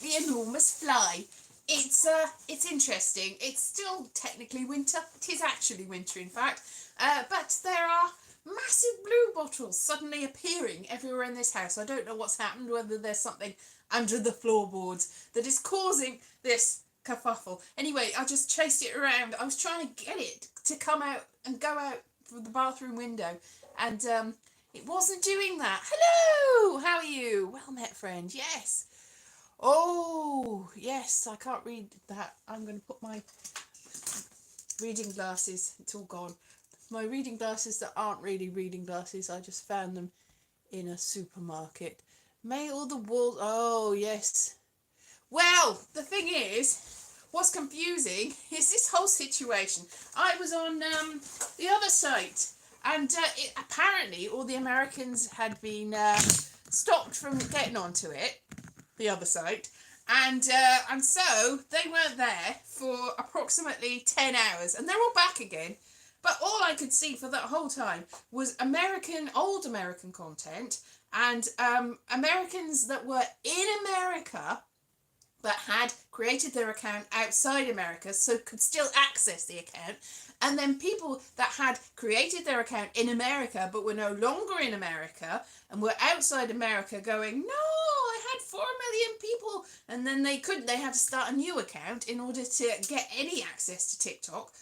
The enormous fly. It's interesting. It's still technically winter. It is actually winter, in fact. But there are massive blue bottles suddenly appearing everywhere in this house. I don't know what's happened. Whether there's something under the floorboards that is causing this kerfuffle. Anyway, I just chased it around. I was trying to get it to come out and go out from the bathroom window, and it wasn't doing that. Hello, how are you? Well met, friend. Yes. Oh, yes, I can't read that. I'm going to put my reading glasses. It's all gone. My reading glasses that aren't really reading glasses. I just found them in a supermarket. May all the walls... Oh, yes. Well, the thing is, what's confusing is this whole situation. I was on the other site, and apparently all the Americans had been stopped from getting onto it, the other site, and so they weren't there for approximately 10 hours, and they're all back again. But all I could see for that whole time was old American content, and Americans that were in America that had created their account outside America so could still access the account, and then people that had created their account in America but were no longer in America and were outside America going, no, I had 4 million people, and then they had to start a new account in order to get any access to TikTok,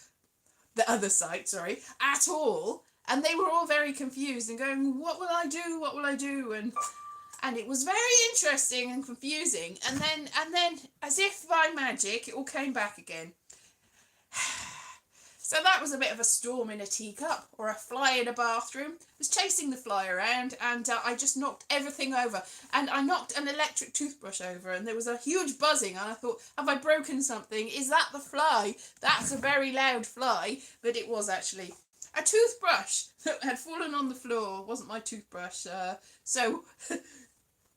the other site, sorry, at all. And they were all very confused and going, what will I do? What will I do? And it was very interesting and confusing. And then, as if by magic, it all came back again. So that was a bit of a storm in a teacup, or a fly in a bathroom. I was chasing the fly around, and I just knocked everything over. And I knocked an electric toothbrush over, and there was a huge buzzing. And I thought, have I broken something? Is that the fly? That's a very loud fly. But it was actually a toothbrush that had fallen on the floor. It wasn't my toothbrush. So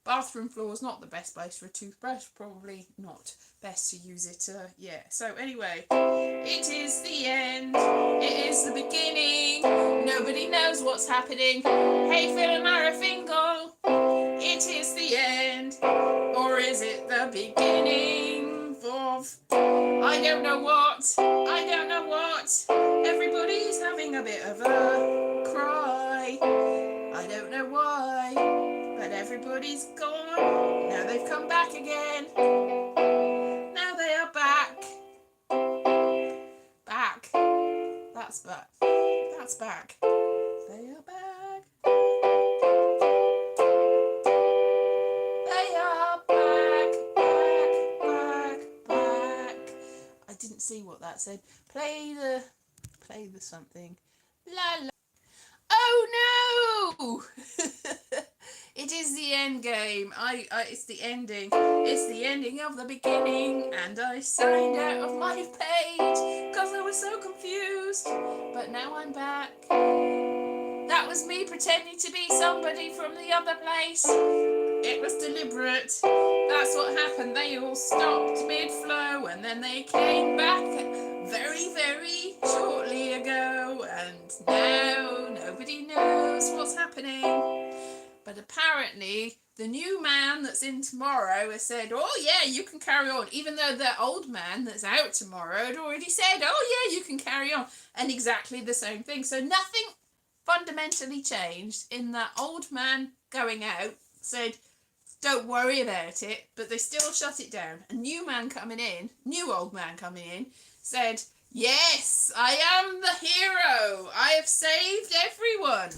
bathroom floor is not the best place for a toothbrush. Probably not best to use it. Yeah. So anyway, it is the end. It is the beginning. Nobody knows what's happening. Hey, Phil and Ira Fingal. It is the end, or is it the beginning of? I don't know what. I don't know what. Everybody's having a bit of a cry. I don't know why, but everybody's gone. Now they've come back again. Now they are back. Back. That's back. That's back. They are back. They are back, back, back, back. I didn't see what that said. Play the something. La la. Oh no! It is the end game. It's the ending. It's the ending of the beginning, and I signed out of my page because I was so confused. But now I'm back. That was me pretending to be somebody from the other place. It was deliberate. That's what happened. They all stopped mid-flow, and then they came back very, very shortly ago, and now nobody knows what's happening. But apparently the new man that's in tomorrow has said, oh yeah, you can carry on, even though the old man that's out tomorrow had already said, oh yeah, you can carry on, and exactly the same thing. So nothing fundamentally changed in that old man going out said, don't worry about it, but they still shut it down. A new old man coming in, said, yes, I am the hero. I have saved everyone.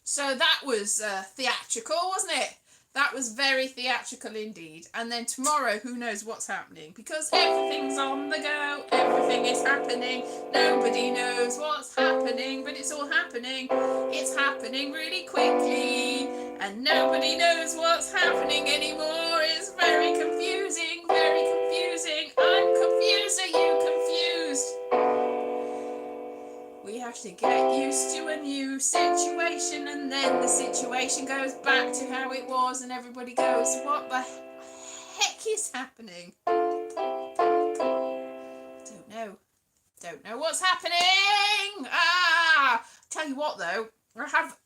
So that was theatrical, wasn't it? That was very theatrical indeed. And then tomorrow, who knows what's happening? Because everything's on the go. Everything is happening. Nobody knows what's happening, but it's all happening. It's happening really quickly. And nobody knows what's happening anymore. It's very confusing, very confusing. I'm confused. Are you confused? We have to get used to a new situation, and then the situation goes back to how it was, and everybody goes, what the heck is happening? Don't know what's happening. Tell you what though, I have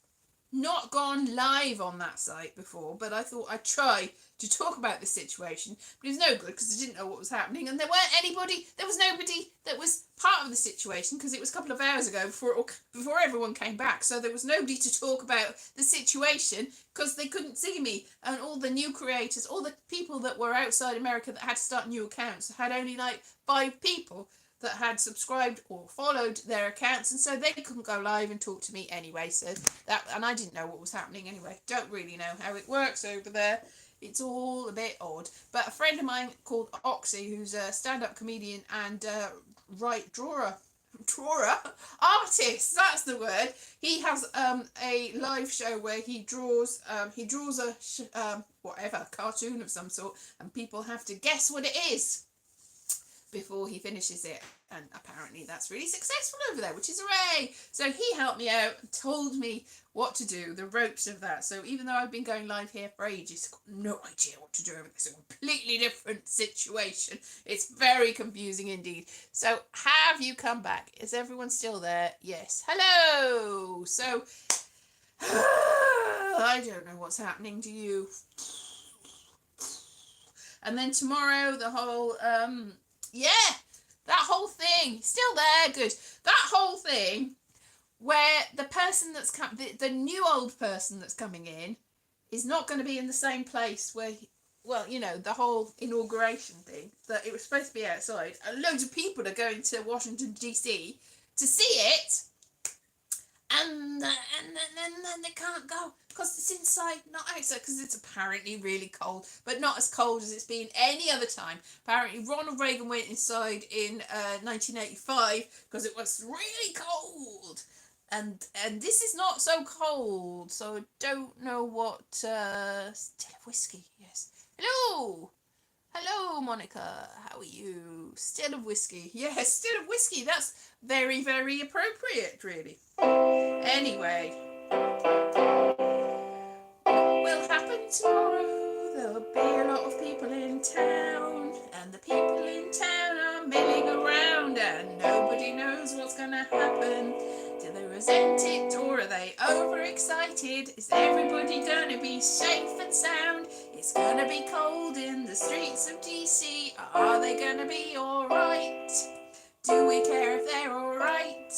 not gone live on that site before, but I thought I'd try to talk about the situation. But it was no good because I didn't know what was happening, and there was nobody that was part of the situation because it was a couple of hours ago before everyone came back. So there was nobody to talk about the situation because they couldn't see me, and all the new creators, all the people that were outside America that had to start new accounts had only like 5 people that had subscribed or followed their accounts, and so they couldn't go live and talk to me anyway. So that, and I didn't know what was happening anyway. Don't really know how it works over there. It's all a bit odd. But a friend of mine called Oxy, who's a stand-up comedian and drawer artist, that's the word. He has a live show where he draws a whatever cartoon of some sort, and people have to guess what it is before he finishes it, and apparently that's really successful over there, which is hooray. So he helped me out and told me what to do, the ropes of that. So even though I've been going live here for ages, I've got no idea what to do. It's a completely different situation. It's very confusing indeed. So have you come back? Is everyone still there? Yes. Hello. So I don't know what's happening to you. And then tomorrow the whole that whole thing, still there, good. That whole thing where the person that's the new old person that's coming in is not going to be in the same place where, the whole inauguration thing, that it was supposed to be outside, and loads of people are going to Washington DC to see it, and then they can't go because it's inside, not outside, because it's apparently really cold, but not as cold as it's been any other time. Apparently Ronald Reagan went inside in 1985 because it was really cold, and this is not so cold, so I don't know what. Still of whiskey, yes. Hello, Monica. How are you? Still of whiskey. Yes, still of whiskey. That's very, very appropriate, really. Anyway, what will happen tomorrow? There'll be a lot of people in town, and the people in town are milling around, and nobody knows what's going to happen. Do they resent it, or are they overexcited? Is everybody going to be safe and sound? It's going to be cold in the streets of DC. Are they going to be alright? Do we care if they're alright?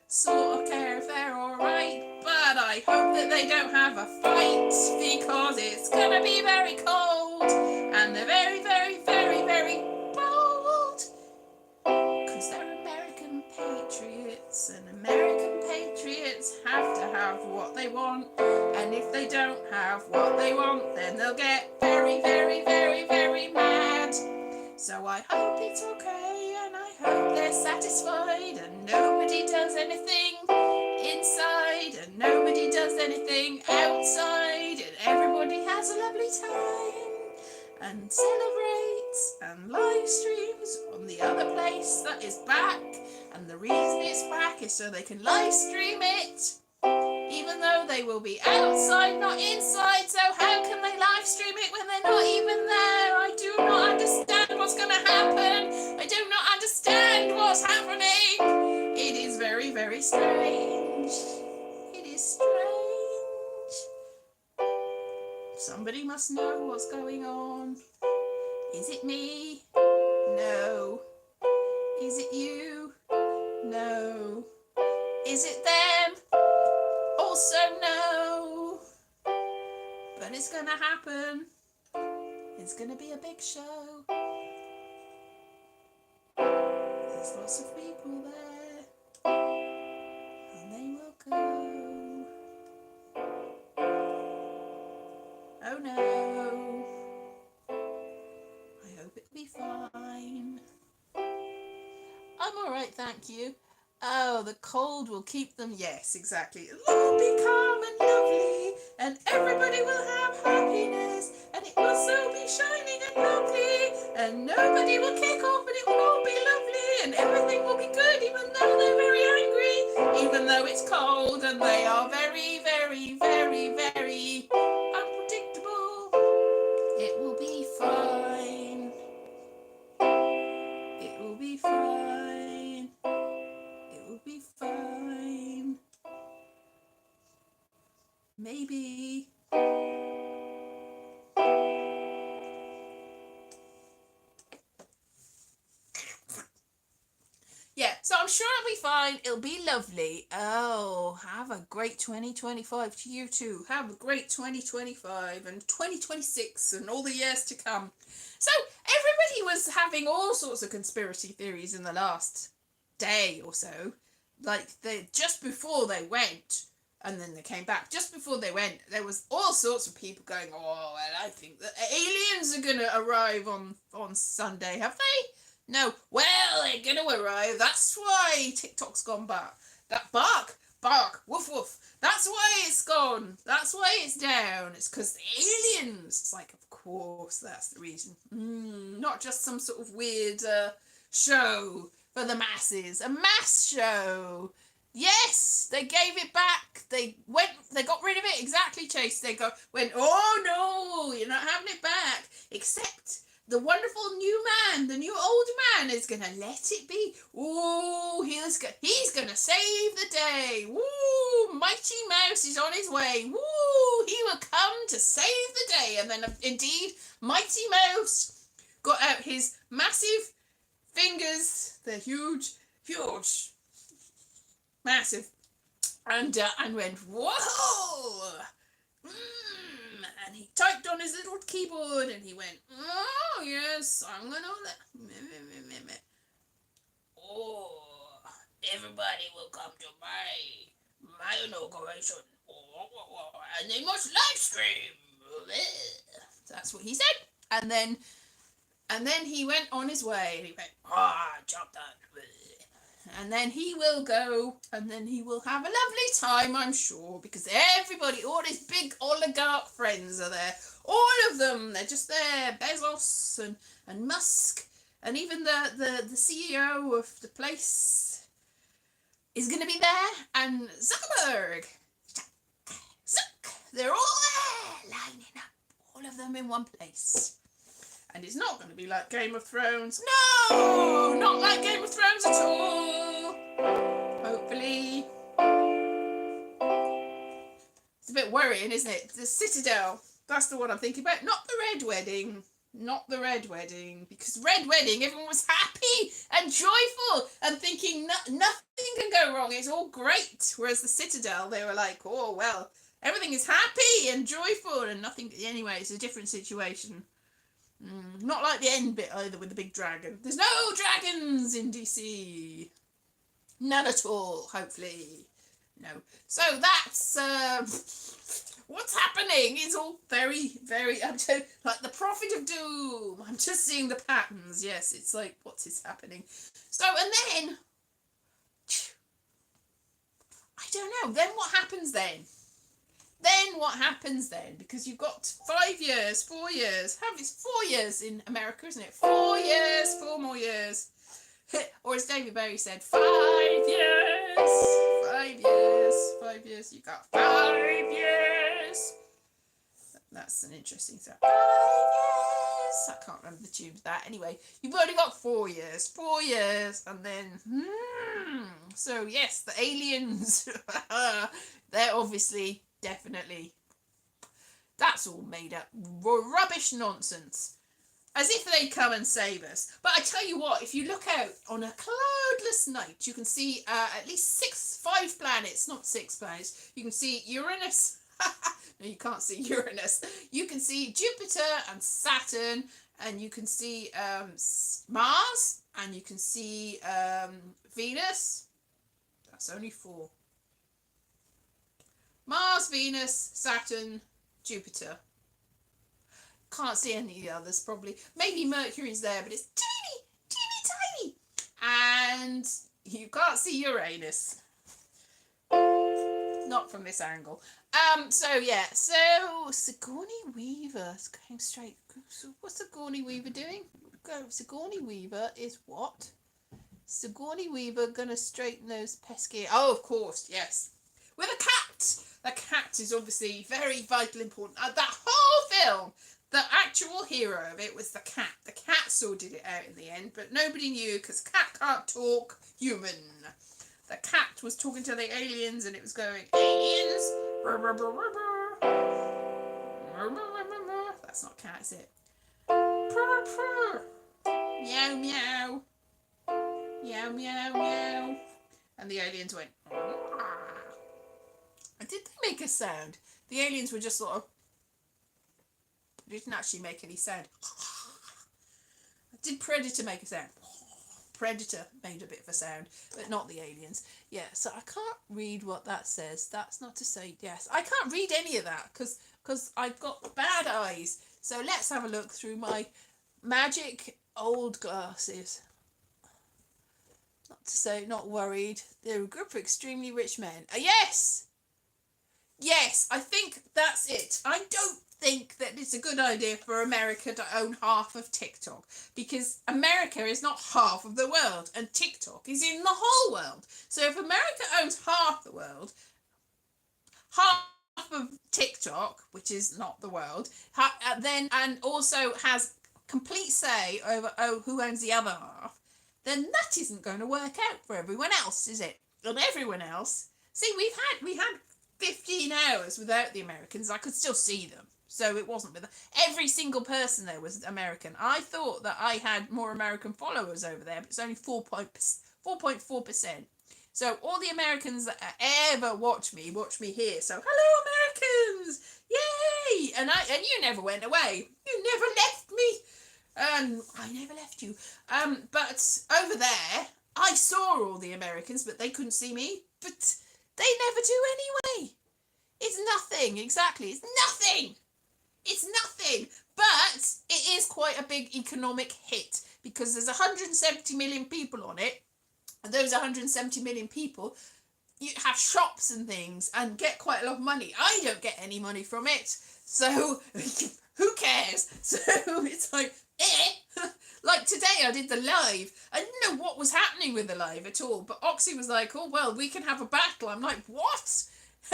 Sort of care if they're alright, but I hope that they don't have a fight, because it's going to be very cold, and they're very, very, very, very bold, because they're American patriots, and American patriots have to have what they want, and if they don't have what they want, then they'll get very, very, very, very mad. So I hope it's okay, and I hope they're satisfied, and nobody does anything inside, and nobody does anything outside, and everybody has a lovely time and celebrates and live streams on the other place that is back. And the reason it's back is so they can live stream it, even though they will be outside, not inside. So how can they live stream it when they're not even there? I do not understand what's going to happen. I do not understand what's happening. It is very, very strange. It is strange. Somebody must know what's going on. Is it me? No. Is it you? No. Is it them? Also no. But it's gonna happen. It's gonna be a big show. There's lots of people there, and they will go. Oh no. I hope it'll be fine. I'm alright, thank you. Oh, the cold will keep them. Yes, exactly. It'll all be calm and lovely, and everybody will have happiness, and it will so be shining and lovely, and nobody will kick off, and it will all be lovely, and everything will be good, even though they're very angry, even though it's cold, and they are very, very, very, very unpredictable. It will be fine. It will be fine. It will be fine. sure it'll be fine. It'll be lovely. Oh, have a great 2025 to you too. Have a great 2025 and 2026 and all the years to come. So everybody was having all sorts of conspiracy theories in the last day or so. Like just before they went, and then they came back. Just before they went, there was all sorts of people going, "Oh, well, I think that aliens are gonna arrive on Sunday." Have they? No. Well, they're gonna arrive. That's why TikTok's gone back. That bark, woof woof. That's why it's gone. That's why it's down. It's because the aliens. It's like, of course, that's the reason. Not just some sort of weird show for the masses. A mass show. Yes, they gave it back. They got rid of it. Exactly, Chase. Went, oh no, you're not having it back. Except the wonderful new man, the new old man is gonna let it be. Ooh, he's gonna save the day. Woo, Mighty Mouse is on his way. Woo, he will come to save the day. And then indeed, Mighty Mouse got out his massive fingers. They're huge, massive, and went, whoa. And he typed on his little keyboard and he went, oh yes, I'm gonna let, oh, everybody will come to my inauguration, and they must live stream. That's what he said. And then he went on his way and he went, job done. And then he will go, and then he will have a lovely time, I'm sure, because everybody, all his big oligarch friends are there. All of them, they're just there. Bezos and Musk, and even the CEO of the place is going to be there, and Zuckerberg. They're all there, lining up, all of them in one place. And it's not going to be like Game of Thrones. No! Not like Game of Thrones at all. Hopefully. It's a bit worrying, isn't it? The Citadel. That's the one I'm thinking about. Not the Red Wedding. Not the Red Wedding. Because Red Wedding, everyone was happy and joyful and thinking nothing can go wrong. It's all great. Whereas the Citadel, they were like, oh, well, everything is happy and joyful and nothing. Anyway, it's a different situation. Not like the end bit either with the big dragon. There's no dragons in DC. None at all, hopefully. No. So that's what's happening. It's all very, very like the Prophet of Doom. I'm just seeing the patterns. Yes, it's like what is happening. So and then I don't know. Then what happens then? Then what happens then? Because you've got 5 years, 4 years. It's 4 years in America, isn't it? 4 years, 4 more years. Or as David Bowie said, 5 years. 5 years. 5 years. You've got 5 years. That's an interesting sound. 5 years. I can't remember the tune of that. Anyway, you've only got 4 years. 4 years. And then, So, yes, the aliens. They're obviously... Definitely. That's all made up. Rubbish nonsense. As if they'd come and save us. But I tell you what, if you look out on a cloudless night, you can see at least 5 planets, not 6 planets. You can see Uranus. No, you can't see Uranus. You can see Jupiter and Saturn, and you can see Mars, and you can see Venus. That's only 4. Mars, Venus, Saturn, Jupiter. Can't see any of the others, probably. Maybe Mercury's there, but it's teeny, tiny. And you can't see Uranus. Not from this angle. So, yeah. So, Sigourney Weaver is going straight. So what's Sigourney Weaver doing? Sigourney Weaver is what? Sigourney Weaver gonna straighten those pesky... Oh, of course, yes. With a cat. The cat is obviously very vital, important. That whole film, the actual hero of it was the cat. The cat sorted it out in the end, but nobody knew because cat can't talk human. The cat was talking to the aliens and it was going, aliens. That's not cat, is it? Meow, meow. Meow, meow, meow. And the aliens went, "Ah." And did they make a sound? The aliens were just sort of, didn't actually make any sound. Did Predator make a sound? Predator made a bit of a sound, but not the aliens. Yeah, so I can't read what that says. That's not to say yes. I can't read any of that because I've got bad eyes. So let's have a look through my magic old glasses. Not to say not worried. They're a group of extremely rich men. Yes! Yes, I think that's it. I don't think that it's a good idea for America to own half of TikTok because America is not half of the world and TikTok is in the whole world. So if America owns half the world, half of TikTok, which is not the world, then and also has complete say over who owns the other half, then that isn't going to work out for everyone else, is it? And everyone else. See, we had 15 hours without the Americans. I could still see them. So it wasn't with every single person there was American. I thought that I had more American followers over there, but it's only 4.4%. So all the Americans that ever watch me here. So hello Americans, yay! And you never went away. You never left me. I never left you. But over there, I saw all the Americans, but they couldn't see me. But they never do anyway. It's nothing. Exactly. It's nothing. It's nothing. But it is quite a big economic hit because there's 170 million people on it. And those 170 million people, you have shops and things and get quite a lot of money. I don't get any money from it. So who cares? So it's like, like today I did the live. I didn't know what was happening with the live at all. But Oxy was like, oh, well, we can have a battle. I'm like, what?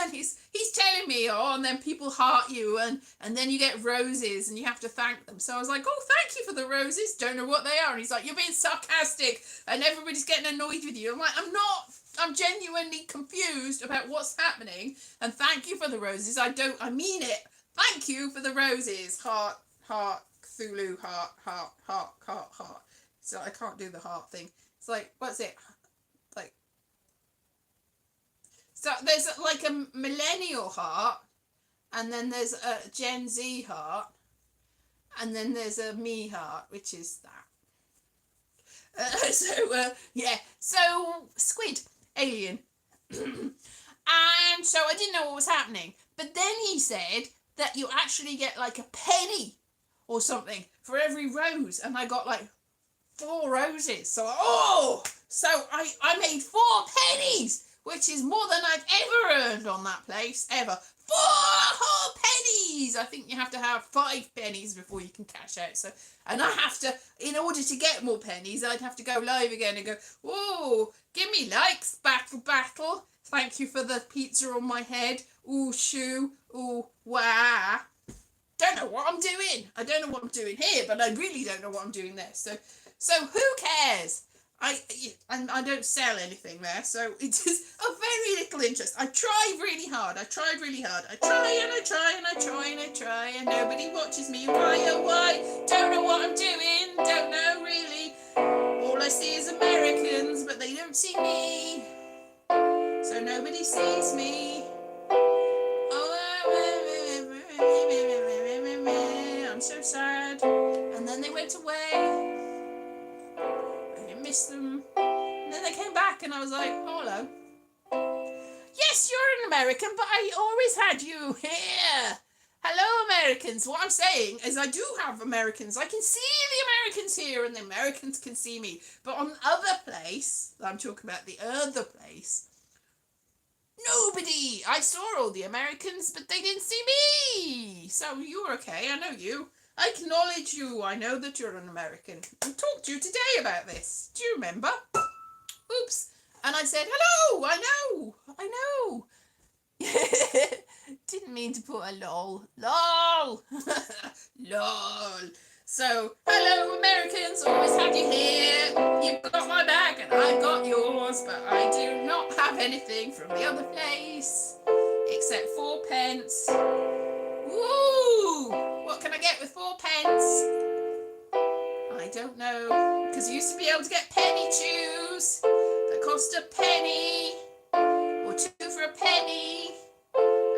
And he's telling me, oh, and then people heart you and then you get roses and you have to thank them. So I was like, oh, thank you for the roses. Don't know what they are. And he's like, you're being sarcastic and everybody's getting annoyed with you. I'm like, I'm not. I'm genuinely confused about what's happening. And thank you for the roses. I mean it. Thank you for the roses. Heart, Cthulhu, heart. So I can't do the heart thing. It's like, what's it? Like, so there's like a millennial heart, and then there's a Gen Z heart, and then there's a me heart, which is that. So squid, alien. And so I didn't know what was happening. But then he said that you actually get like a penny or something for every rose, and I got like 4 roses. So I made 4 pennies, which is more than I've ever earned on that place, ever. 4 whole pennies! I think you have to have 5 pennies before you can cash out. So, and I have to, in order to get more pennies, I'd have to go live again and go, whoa, give me likes, battle. Thank you for the pizza on my head. Ooh, shoo. Ooh, wah. Don't know what I'm doing. I don't know what I'm doing here, but I really don't know what I'm doing there. So who cares? I don't sell anything there, so it is of very little interest. I tried really hard. I try and nobody watches me. Why, oh why? Don't know what I'm doing. Don't know really. All I see is Americans, but they don't see me. So nobody sees me. I'm so sad. And then they went away. Miss them. And then they came back and I was like, oh, hello. Yes, you're an American, but I always had you here. Hello, Americans. What I'm saying is I do have Americans. I can see the Americans here and the Americans can see me. But on the other place, I'm talking about the other place, nobody. I saw all the Americans, but they didn't see me. So you're okay. I know you. I acknowledge you. I know that you're an American. I talked to you today about this. Do you remember? Oops. And I said, hello, I know. Didn't mean to put a lol. Lol. Lol. So, hello, Americans. Always had you here. You've got my back and I've got yours. But I do not have anything from the other place. Except 4 pence. Woo! What can I get with 4 pence? I don't know, because you used to be able to get penny chews that cost a penny, or 2 for a penny,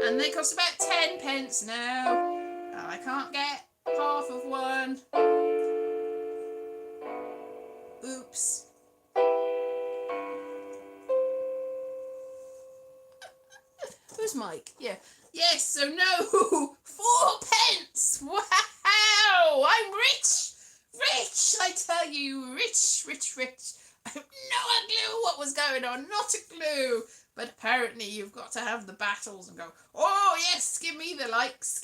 and they cost about 10 pence now. I can't get half of one. Oops. Who's Mike? Yeah. Yes, so no, 4 pence. Wow, I'm rich. Rich, I tell you, rich. I have no clue what was going on, not a clue. But apparently you've got to have the battles and go, oh yes, give me the likes.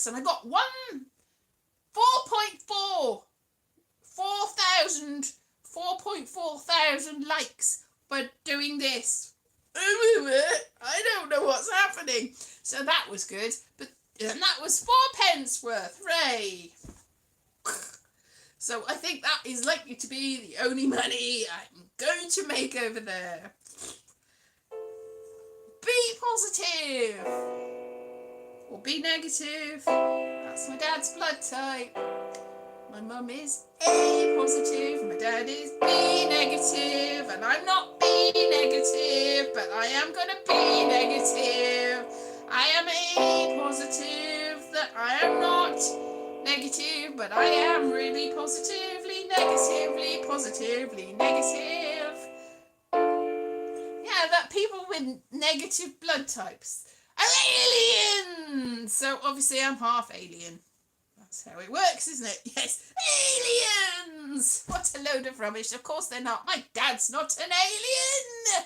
And I got 4.4 thousand likes for doing this. I don't know what's happening. So that was good. And that was 4 pence worth. Hooray. So I think that is likely to be the only money I'm going to make over there. Be positive. Or be negative. That's my dad's blood type. My mum is A positive, my dad is B negative, and I'm not B negative, but I am going to be negative. I am A positive, that I am not negative, but I am really positively negative. Yeah, that people with negative blood types are aliens! So obviously I'm half alien. That's how it works, isn't it? Yes, aliens! What a load of rubbish. Of course they're not. My dad's not an alien!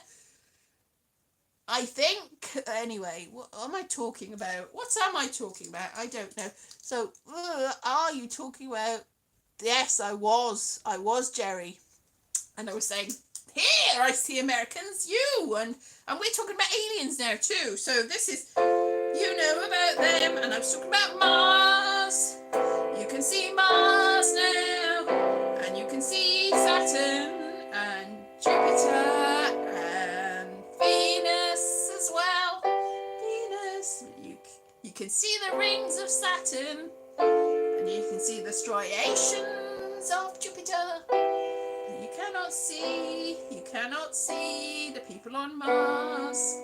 I think. Anyway, what am I talking about? What am I talking about? I don't know. So, are you talking about... Yes, I was. Jerry. And I was saying, here, I see Americans, you! And we're talking about aliens now, too. So this is... You know about them, and I was talking about Mars. You can see Mars now, and you can see Saturn, and Jupiter, and Venus as well. Venus. You can see the rings of Saturn, and you can see the striations of Jupiter. You cannot see the people on Mars.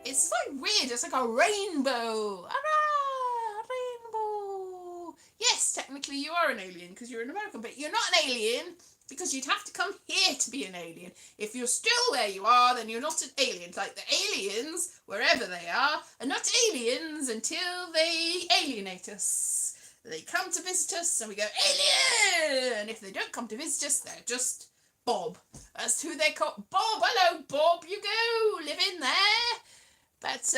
It's like weird. It's like a rainbow. Hurrah! Rainbow. Yes, technically you are an alien because you're an American, but you're not an alien because you'd have to come here to be an alien. If you're still where you are, then you're not an alien. Like the aliens, wherever they are not aliens until they alienate us. They come to visit us and we go, alien! And if they don't come to visit us, they're just Bob. That's who they call. Bob, hello Bob, you go, live in there. But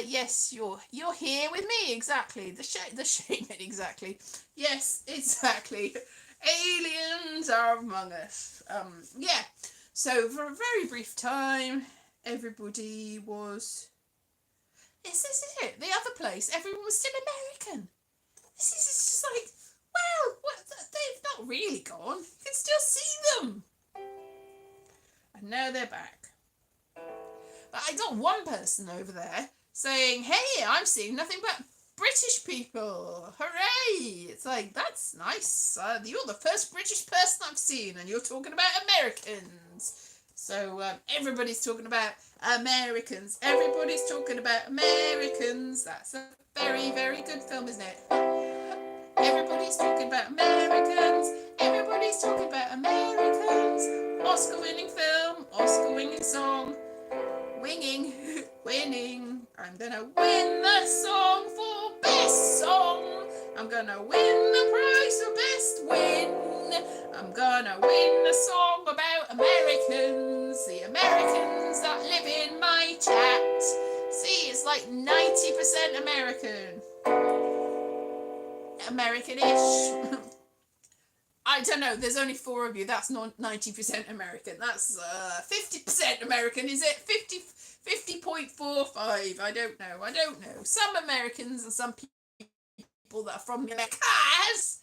yes, you're here with me, exactly. The shaman, exactly. Yes, exactly. Aliens are among us. Yeah. So for a very brief time, everybody was. This is it. The other place, everyone was still American. This is just like, well, they've not really gone. You can still see them. And now they're back. But I got one person over there saying, hey, I'm seeing nothing but British people. Hooray! It's like, that's nice. You're the first British person I've seen, and you're talking about Americans. So everybody's talking about Americans. Everybody's talking about Americans. That's a very, very good film, isn't it? Everybody's talking about Americans. Everybody's talking about Americans. Oscar-winning film. Oscar-winning song. Winning. I'm gonna win the song for best song. I'm gonna win the prize for best win. I'm gonna win the song about Americans. The Americans that live in my chat. See, it's like 90% American. American-ish. I don't know, there's only 4 of you. That's not 90% American. That's 50% American, is it? 50.45. I don't know. Some Americans and some people that are from the Americas,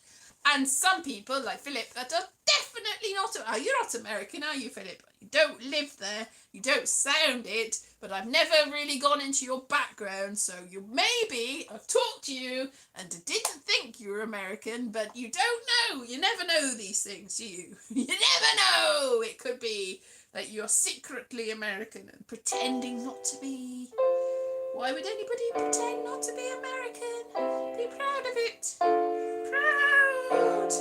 and some people like Philip that are definitely not. You're not American, are you, Philip? You don't live there. You don't sound it. But I've never really gone into your background, so I've talked to you and didn't think you were American, but you don't know. You never know these things, do you? You never know. It could be that you're secretly American and pretending not to be. Why would anybody pretend not to be American? Be proud of it. Proud.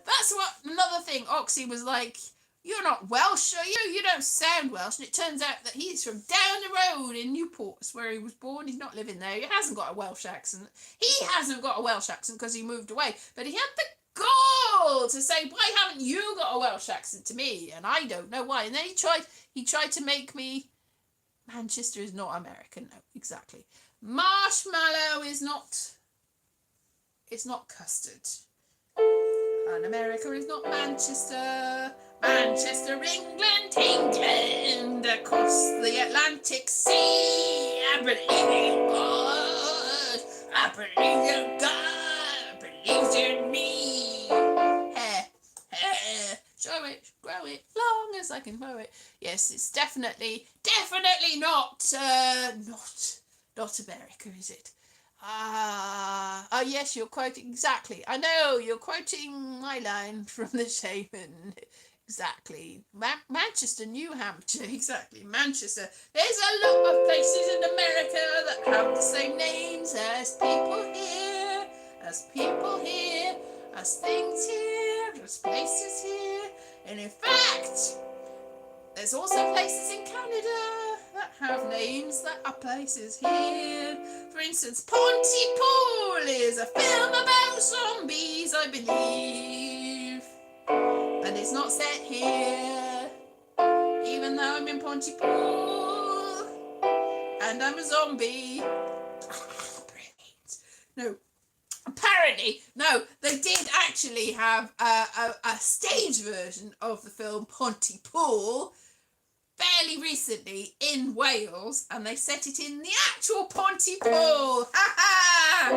That's what another thing Oxy was like, you're not Welsh, are you? You don't sound Welsh. And it turns out that he's from down the road in Newport. That's where he was born. He's not living there. He hasn't got a Welsh accent. He hasn't got a Welsh accent because he moved away. But he had the gall to say, why haven't you got a Welsh accent to me? And I don't know why. And then he tried to make me, Manchester is not American. No, exactly. Marshmallow is not, it's not custard. And America is not Manchester. Manchester, England, across the Atlantic Sea. I believe in God. I believe in God. Believes in me. Hair, show it, grow it, long as I can grow it. Yes, it's definitely not America, is it? Oh yes, you're quoting exactly. I know, you're quoting my line from The Shaman. Exactly. Manchester, New Hampshire, exactly. Manchester. There's a lot of places in America that have the same names as people here, as things here, as places here. And in fact, there's also places in Canada that have names that are places here. For instance, Pontypool is a film about zombies, I believe. But it's not set here, even though I'm in Pontypool and I'm a zombie. No, apparently, no, they did actually have a stage version of the film Pontypool fairly recently in Wales, and they set it in the actual Pontypool. Ha ha!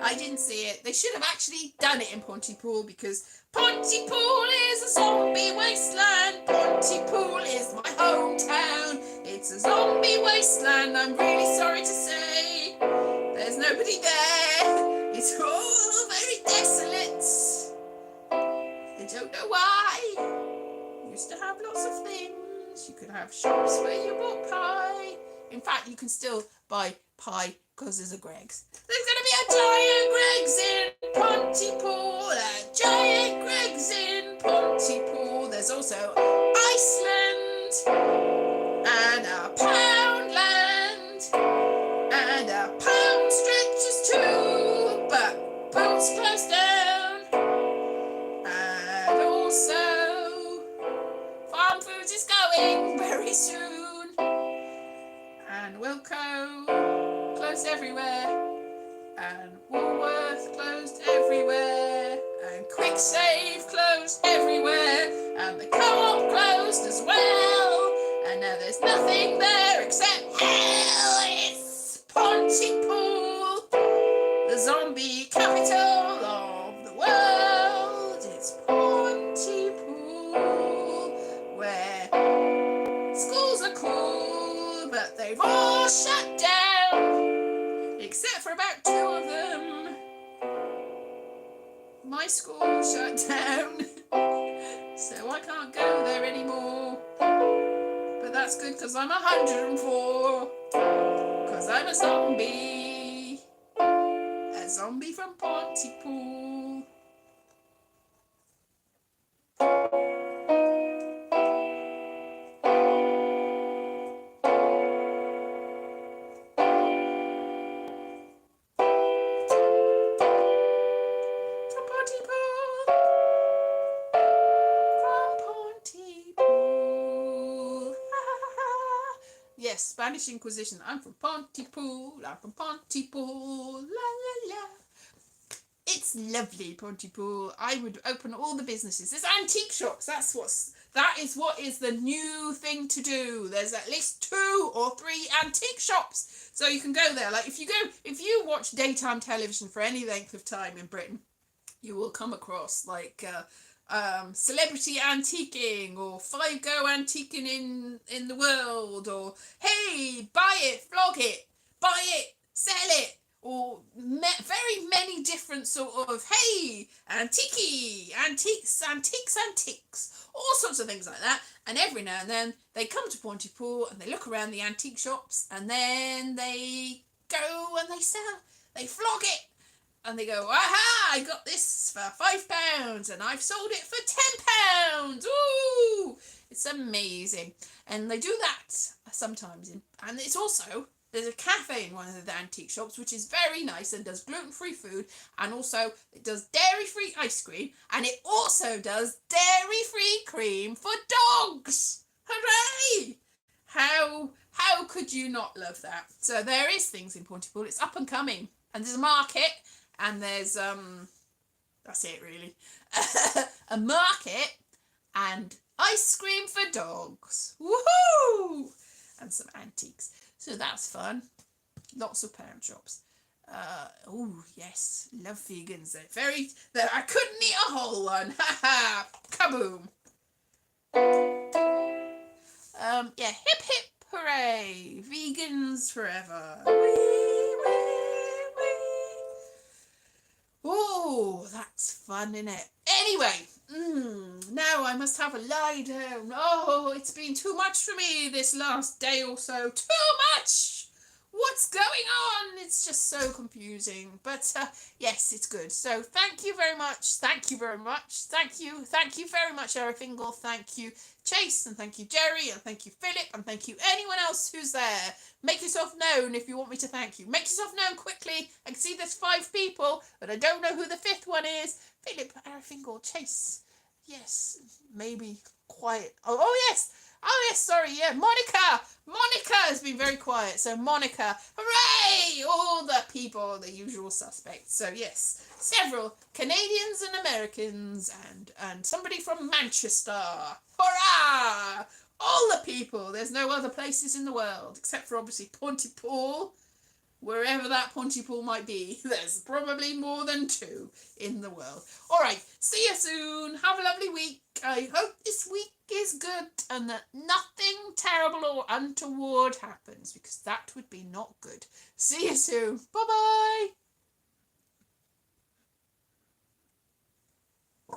I didn't see it. They should have actually done it in Pontypool, because Pontypool is a zombie wasteland. Pontypool is my hometown. It's a zombie wasteland, I'm really sorry to say. There's nobody there. It's all very desolate. I don't know why. Used to have lots of things. You could have shops where you bought pie. In fact, you can still buy pie because there's a Greggs. There's going to be a giant Greggs in Pontypool. A giant Greggs in Pontypool. There's also Iceland and a Poundland and a Pound stretches too, but Boots closed down. And also Farm Foods is going very soon, and Wilko closed everywhere, and Woolworth closed everywhere, and Quick Save closed everywhere, and the Co-op closed as well, and now there's nothing there except hell. It's Pontypool, the zombie capital of the world. It's Pontypool, where schools are cool, but they've all shut down, except for about 2 of them. My school shut down, so I can't go there anymore. But that's good, because I'm 104, because I'm a zombie from Pontypool. Yes, Spanish Inquisition. I'm from Pontypool. I'm from Pontypool. La la la. It's lovely, Pontypool. I would open all the businesses. There's antique shops. That is what is the new thing to do. There's at least 2 or 3 antique shops, so you can go there. Like if you watch daytime television for any length of time in Britain, you will come across like celebrity antiquing, or 5-go antiquing in the world, or hey, buy it, flog it, buy it, sell it, or very many different sort of hey, antiques, all sorts of things like that. And every now and then they come to Pontypool and they look around the antique shops, and then they go and they sell, they flog it. And they go, aha, I got this for £5 and I've sold it for £10. Ooh, it's amazing. And they do that sometimes. And it's also, there's a cafe in one of the antique shops which is very nice and does gluten-free food, and also it does dairy-free ice cream, and it also does dairy-free cream for dogs. Hooray! How could you not love that? So there is things in Pontypool. It's up and coming. And there's a market. And there's, that's it really, a market and ice cream for dogs. Woohoo! And some antiques. So that's fun. Lots of pound shops. Oh, yes. Love vegans. I couldn't eat a whole one. Ha ha. Kaboom. Yeah, hip hip hooray. Vegans forever. Oh, that's fun, isn't it? Anyway, now I must have a lie down. Oh, it's been too much for me this last day or so. Too much! What's going on? It's just so confusing. But yes, it's good. So thank you very much. Thank you very much. Thank you. Thank you very much, Eric Fingal. Thank you, Chase. And thank you, Jerry. And thank you, Philip. And thank you, anyone else who's there. Make yourself known if you want me to thank you. Make yourself known quickly. I can see there's 5 people, but I don't know who the 5th one is. Philip, Eric Fingal, Chase. Yes, maybe quiet. Oh yes. Oh yes, sorry, yeah, Monica has been very quiet, so Monica, hooray, all the people, the usual suspects. So yes, several Canadians and Americans, and somebody from Manchester, hurrah, all the people. There's no other places in the world, except for obviously Pontypool, wherever that Pontypool might be. There's probably more than 2 in the world. All right, see you soon. Have a lovely week. I hope this week is good and that nothing terrible or untoward happens, because that would be not good. See you soon. Bye-bye.